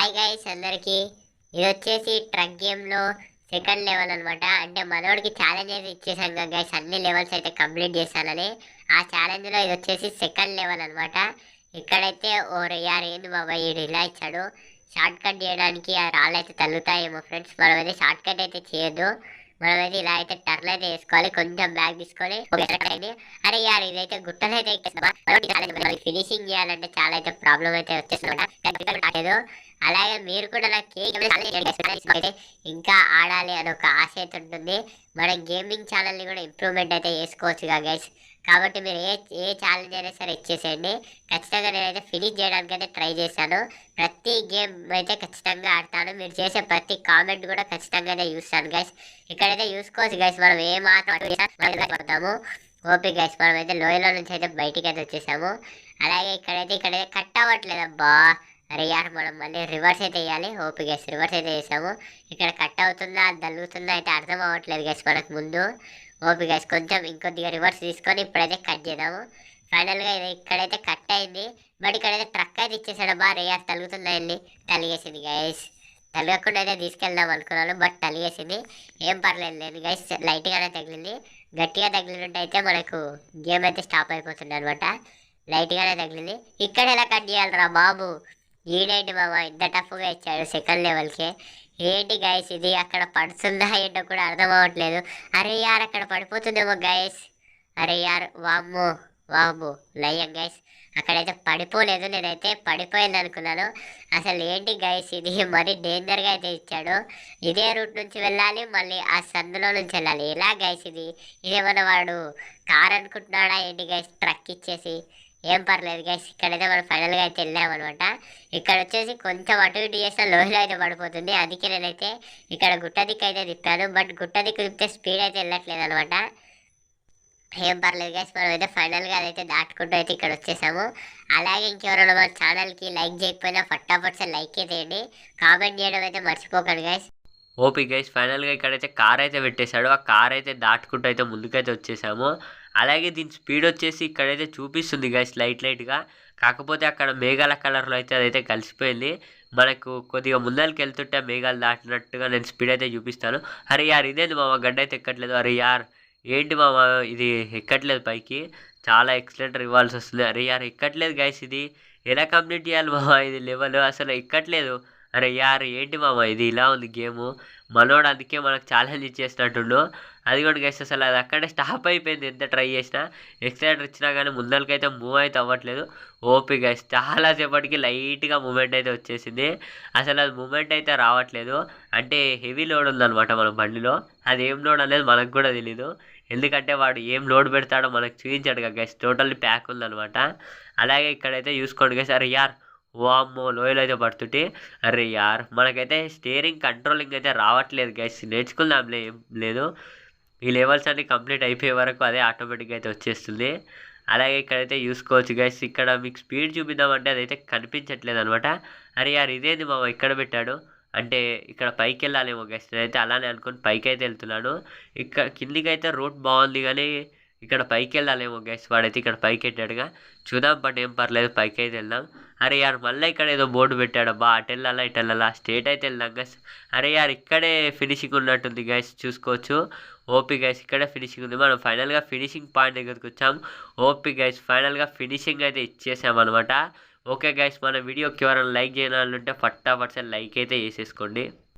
Hi guys అందరికి. ఇది వచ్చేసి ట్రక్ గేమ్లో సెకండ్ లెవెల్ అనమాట. అంటే మనోడికి ఛాలెంజ్ అయితే ఇచ్చేసాం కదా గైస్, అన్ని లెవెల్స్ అయితే కంప్లీట్ చేశానని. ఆ ఛాలెంజ్లో ఇది వచ్చేసి సెకండ్ లెవెల్ అనమాట. ఇక్కడైతే ఓ యార్ ఏంది బాబా ఈడు ఇలా ఇచ్చాడు. షార్ట్ కట్ చేయడానికి ఆ రాళ్ళు అయితే తగ్గుతాయేమో ఫ్రెండ్స్. మనమైతే షార్ట్ కట్ అయితే చేయొద్దు. మనమైతే ఇలా అయితే టర్న్ అయితే వేసుకోవాలి. కొంచెం బ్యాగ్ తీసుకొని అరే యార్ ఇదైతే గుట్టలు అయితే ఫినిషింగ్ చేయాలంటే చాలా అయితే ప్రాబ్లం అయితే వచ్చేస్తుంది. అలాగే మీరు కూడా నాకు అయితే ఇంకా ఆడాలి అని ఒక ఆశ అయితే ఉంటుంది. మన గేమింగ్ ఛానల్ని కూడా ఇంప్రూవ్మెంట్ అయితే చేసుకోవచ్చు గైస్. కాబట్టి మీరు ఏ ఛాలెంజ్ అయినా సరే ఇచ్చేసేయండి. ఖచ్చితంగా నేనైతే ఫినిష్ చేయడానికి అయితే ట్రై చేశాను. ప్రతి గేమ్ అయితే ఖచ్చితంగా ఆడతాను. మీరు చేసే ప్రతి కామెంట్ కూడా ఖచ్చితంగా అయితే చూస్తాను గైస్. ఇక్కడైతే చూసుకోవచ్చు గైస్, మనం ఏ మాత్రం పడతాము. ఓపీ గైస్, మనం అయితే లోయలో నుంచి అయితే బయటికి అయితే వచ్చేసాము. అలాగే ఇక్కడైతే కట్ అవ్వట్లేదు అబ్బా. అరే యార్ మనం మళ్ళీ రివర్స్ అయితే వేయాలి. ఓపీ గైస్, రివర్స్ అయితే వేసాము. ఇక్కడ కట్ అవుతుందా దల్లుతుందా అయితే అర్థం అవ్వట్లేదు గైస్ మనకు ముందు. ఓపీ గైస్, కొంచెం ఇంకొద్దిగా రివర్స్ తీసుకొని ఇప్పుడైతే కట్ చేద్దాము. ఫైనల్గా ఇది ఇక్కడైతే కట్ అయింది. బట్ ఇక్కడైతే ట్రక్ అయితే ఇచ్చేసాడు బా. రే యార్ తలుగుతుందా వెళ్ళి తలిగేసింది గైస్. తలగకుండా అయితే తీసుకెళ్దాం అనుకున్నాను, బట్ తలిగేసింది. ఏం పర్లేదు లేదు గైస్, లైట్గానే తగిలింది. గట్టిగా తగిలినట్టు అయితే మనకు గేమ్ అయితే స్టాప్ అయిపోతుంది అనమాట. లైట్గానే తగిలింది. ఇక్కడ ఎలా కట్ చేయాలరా బాబు. ఈడేంటి బాబా ఇంత టఫ్గా ఇచ్చాడు సెకండ్ లెవెల్కి. ఏంటి గైస్ ఇది, అక్కడ పడుతుందా ఏంటో కూడా అర్థం అవ్వట్లేదు. అరే యార్ అక్కడ పడిపోతుందేమో గైస్. అరే యార్ వామ్మో వామ్మో లయ్యం గైస్, అక్కడైతే పడిపోలేదు. నేనైతే పడిపోయింది అనుకున్నాను. అసలు ఏంటి గైస్ ఇది, మరీ డేంజర్గా అయితే ఇచ్చాడు. ఇదే రూట్ నుంచి వెళ్ళాలి, మళ్ళీ ఆ సందులో నుంచి వెళ్ళాలి. ఎలా గైస్ ఇది, ఇదేమన్నా వాడు కార్ అనుకుంటున్నాడా ఏంటి గైస్ ట్రక్ ఇచ్చేసి. ఏం పర్లేదు గైస్, ఇక్కడైతే మనం ఫైనల్గా అయితే వెళ్ళామన్నమాట. ఇక్కడ వచ్చేసి కొంచెం అటు ఇటు చేసిన లోయలో అయితే పడిపోతుంది. అందుకే నేనైతే ఇక్కడ గుట్ట దిక్కు అయితే తిప్పాను. బట్ గుట్ట దిక్కు తిప్పితే స్పీడ్ అయితే వెళ్ళట్లేదు అనమాట. ఏం పర్లేదు గైస్, మనం అయితే ఫైనల్గా అదైతే దాటుకుంటూ అయితే ఇక్కడ వచ్చేసాము. అలాగే ఇంకెవరైనా మన ఛానల్కి లైక్ చేయకపోయినా ఫటాఫట్ లైక్ చేయండి, కామెంట్ చేయడం అయితే మర్చిపోకండి గైస్. ఓపీ గైస్, ఫైనల్గా ఇక్కడైతే కార్ అయితే పెట్టేశాడు. ఆ కార్ అయితే దాటుకుంటూ అయితే ముందుకైతే వచ్చేసాము. అలాగే దీని స్పీడ్ వచ్చేసి ఇక్కడైతే చూపిస్తుంది గైస్ లైట్గా. కాకపోతే అక్కడ మేఘాల కలర్లో అయితే అదైతే కలిసిపోయింది. మనకు కొద్దిగా ముందరికి వెళ్తుంటే మేఘాలు దాటినట్టుగా నేను స్పీడ్ అయితే చూపిస్తాను. అరే యార్ ఇదేంది మామ గడ్డ అయితే ఎక్కట్లేదు. అరే యార్ ఏంటి మామ ఇది ఎక్కట్లేదు పైకి, చాలా ఎక్సలెంటర్ ఇవ్వాల్సి వస్తుంది. అరే యార్ ఎక్కట్లేదు గైస్, ఇది ఎలా కంప్లీట్ చేయాలి మామ, ఇది లెవెల్ అసలు ఎక్కట్లేదు. అరే యార్ ఏంటి మామ ఇది ఇలా ఉంది గేము. మనోడు అందుకే మనకు ఛాలెంజ్ ఇచ్చేసినట్టుండు. అది కూడా గైస్ అసలు అది అక్కడే స్టాప్ అయిపోయింది. ఎంత ట్రై చేసినా ఎక్సలెంటర్ ఇచ్చినా కానీ ముందరికైతే మూవ్ అయితే అవ్వట్లేదు. ఓపీ గైస్, చాలాసేపటికి లైట్గా మూమెంట్ అయితే వచ్చేసింది. అసలు అది మూమెంట్ అయితే రావట్లేదు. అంటే హెవీ లోడ్ ఉందన్నమాట మన బండిలో. అది ఏం లోడ్ అనేది మనకు కూడా తెలీదు. ఎందుకంటే వాడు ఏం లోడ్ పెడతాడో మనకు చూపించాడు కదా గైస్. టోటల్లీ ప్యాక్ ఉందన్నమాట. అలాగే ఇక్కడైతే చూసుకోండి గైస్. అరే యార్ వామ్మో లోయలో అయితే పడుతుంటే. అరే యార్ మనకైతే స్టీరింగ్ కంట్రోలింగ్ అయితే రావట్లేదు గైస్. నేర్చుకుందాంలే ఏం లేదు. ఈ లెవెల్స్ అన్ని కంప్లీట్ అయిపోయే వరకు అదే ఆటోమేటిక్గా అయితే వచ్చేస్తుంది. అలాగే ఇక్కడైతే చూసుకోవచ్చు గైస్, ఇక్కడ మీకు స్పీడ్ చూపిద్దామంటే అదైతే కనిపించట్లేదు అనమాట. అరే యార్ ఇదేంది మామ ఇక్కడ పెట్టాడు. అంటే ఇక్కడ పైకి వెళ్ళాలేమో గైస్. నేనైతే అలానే అనుకుని పైకి అయితే వెళ్తున్నాను. ఇక్కడ కిందికి అయితే రూట్ బాగుంది కానీ ఇక్కడ పైకి వెళ్ళాలేమో గైస్. వాడైతే ఇక్కడ పైకి వెళ్ళాడుగా, చూద్దాం. బట్ ఏం పర్లేదు, పైకి అయితే వెళ్దాం. అరే యార్ మళ్ళీ ఇక్కడ ఏదో బోర్డు పెట్టాడబ్బా, అటు వెళ్ళాలా ఇటు వెళ్ళాలా, స్టేట్ అయితే వెళ్దాం గైస్. అరే యార్ ఇక్కడే ఫినిషింగ్ ఉన్నట్టుంది గైస్, చూసుకోవచ్చు. ఓపీ గైస్ ఇక్కడే ఫినిషింగ్ ఉంది. మనం ఫైనల్గా ఫినిషింగ్ పాయింట్ దగ్గరికి వచ్చాం. ఓపీ గైస్ ఫైనల్గా ఫినిషింగ్ అయితే ఇచ్చేసామన్నమాట. ఓకే గైస్, మన వీడియోకి ఎవరైనా లైక్ చేయాలంటే ఫటాఫట్ లైక్ అయితే వేసేసుకోండి.